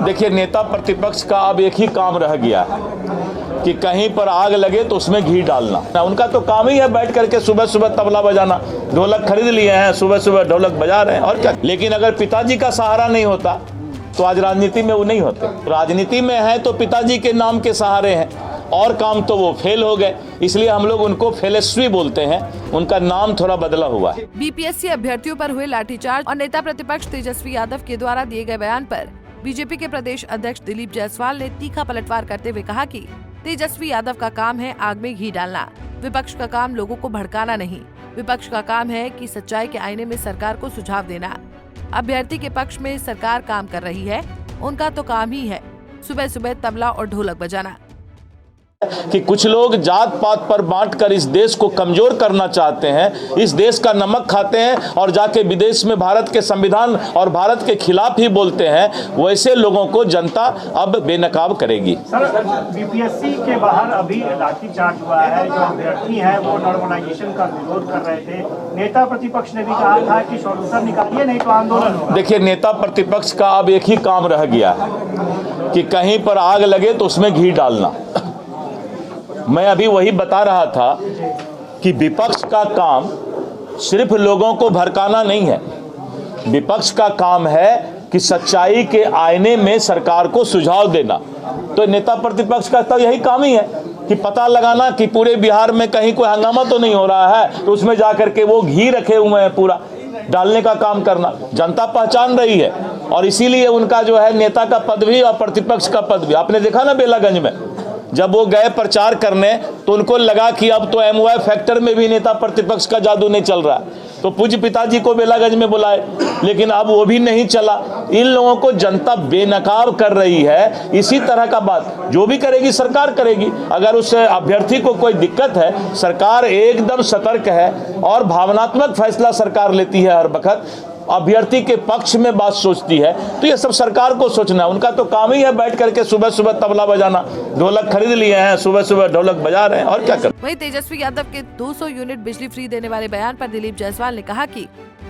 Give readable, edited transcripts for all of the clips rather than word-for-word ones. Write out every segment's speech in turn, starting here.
देखिए, नेता प्रतिपक्ष का अब एक ही काम रह गया है कि कहीं पर आग लगे तो उसमें घी डालना। उनका तो काम ही है बैठ करके सुबह सुबह तबला बजाना। ढोलक खरीद लिए हैं, सुबह सुबह ढोलक बजा रहे हैं और क्या। लेकिन अगर पिताजी का सहारा नहीं होता तो आज राजनीति में वो नहीं होते। राजनीति में है तो पिताजी के नाम के सहारे हैं और काम तो वो फेल हो गए, इसलिए हम लोग उनको फेलस्वी बोलते हैं। उनका नाम थोड़ा बदला हुआ है। बीपीएससी अभ्यर्थियों पर हुए लाठीचार्ज और नेता प्रतिपक्ष तेजस्वी यादव के द्वारा दिए गए बयान पर बीजेपी के प्रदेश अध्यक्ष दिलीप जायसवाल ने तीखा पलटवार करते हुए कहा कि तेजस्वी यादव का काम है आग में घी डालना। विपक्ष का काम लोगों को भड़काना नहीं, विपक्ष का काम है कि सच्चाई के आईने में सरकार को सुझाव देना। अभ्यर्थी के पक्ष में सरकार काम कर रही है, उनका तो काम ही है सुबह सुबह तबला और ढोलक बजाना। कि कुछ लोग जात पात पर बांटकर इस देश को कमजोर करना चाहते हैं, इस देश का नमक खाते हैं और जाके विदेश में भारत के संविधान और भारत के खिलाफ ही बोलते हैं। वैसे लोगों को जनता अब बेनकाब करेगी। सर, बीपीएससी के बाहर अभी लाठीचार्ज हुआ है, जो अभ्यर्थी हैं वो नॉर्मलाइजेशन का विरोध कर रहे थे। नेता प्रतिपक्ष ने भी कहा था कि सॉल्यूशन निकालिए नहीं तो आंदोलन होगा। देखिए, नेता प्रतिपक्ष का अब एक ही काम रह गया है कि कहीं पर आग लगे तो उसमें घी डालना। मैं अभी वही बता रहा था कि विपक्ष का काम सिर्फ लोगों को भड़काना नहीं है, विपक्ष का काम है कि सच्चाई के आईने में सरकार को सुझाव देना। तो नेता प्रतिपक्ष का तो यही काम ही है कि पता लगाना कि पूरे बिहार में कहीं कोई हंगामा तो नहीं हो रहा है, तो उसमें जाकर के वो घी रखे हुए हैं पूरा डालने का काम करना। जनता पहचान रही है और इसीलिए उनका जो है नेता का पद भी और प्रतिपक्ष का पद भी। आपने देखा ना बेलागंज में जब वो गए प्रचार करने तो उनको लगा कि अब तो एमवाई फैक्टर में भी नेता प्रतिपक्ष का जादू नहीं चल रहा, तो पूज्य पिताजी को बेलागंज में बुलाए, लेकिन अब वो भी नहीं चला। इन लोगों को जनता बेनकाब कर रही है। इसी तरह का बात जो भी करेगी सरकार करेगी। अगर उस अभ्यर्थी को कोई दिक्कत है, सरकार एकदम सतर्क है और भावनात्मक फैसला सरकार लेती है। हर वक्त अभ्यर्थी के पक्ष में बात सोचती है, तो ये सब सरकार को सोचना है। उनका तो काम ही है बैठ करके सुबह सुबह तबला बजाना। ढोलक खरीद लिए हैं, सुबह सुबह ढोलक बजा रहे हैं और क्या कर। वहीं तेजस्वी यादव के 200 यूनिट बिजली फ्री देने वाले बयान पर दिलीप जायसवाल ने कहा कि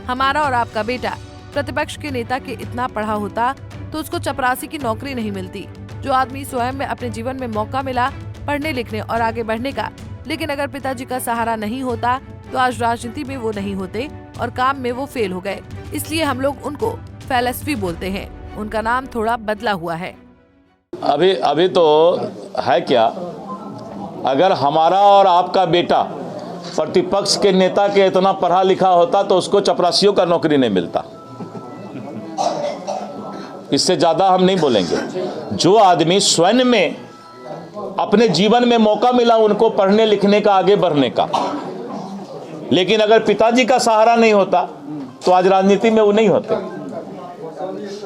हमारा और आपका बेटा प्रतिपक्ष के नेता के इतना पढ़ा होता तो उसको चपरासी की नौकरी नहीं मिलती। जो आदमी स्वयं में अपने जीवन में मौका मिला पढ़ने लिखने और आगे बढ़ने का, लेकिन अगर पिताजी का सहारा नहीं होता तो आज राजनीति में वो नहीं होते और काम में वो फेल हो गए। इसलिए हम लोग उनको फेलस्वी बोलते हैं, उनका नाम थोड़ा बदला हुआ है। अभी तो है क्या, अगर हमारा और आपका बेटा प्रतिपक्ष के नेता के इतना पढ़ा लिखा होता तो उसको चपरासियों का नौकरी नहीं मिलता। इससे ज्यादा हम नहीं बोलेंगे। जो आदमी स्वयं में अपने जीवन में मौका मिला उनको पढ़ने लिखने का, आगे बढ़ने का, लेकिन अगर पिताजी का सहारा नहीं होता तो आज राजनीति में वो नहीं होते।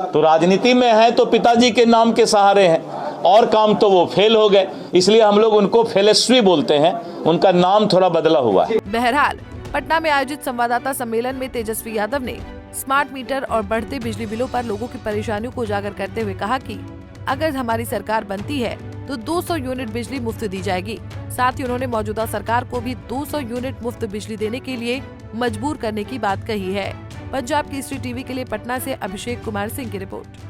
तो राजनीति में है तो पिताजी के नाम के सहारे हैं और काम तो वो फेल हो गए, इसलिए हम लोग उनको फेलस्वी बोलते हैं। उनका नाम थोड़ा बदला हुआ है। बहरहाल पटना में आयोजित संवाददाता सम्मेलन में तेजस्वी यादव ने स्मार्ट मीटर और बढ़ते बिजली बिलों पर लोगों की परेशानियों को उजागर करते हुए कहा कि अगर हमारी सरकार बनती है तो 200 यूनिट बिजली मुफ्त दी जाएगी। साथ ही उन्होंने मौजूदा सरकार को भी 200 यूनिट मुफ्त बिजली देने के लिए मजबूर करने की बात कही है। पंजाब केसरी टीवी के लिए पटना से अभिषेक कुमार सिंह की रिपोर्ट।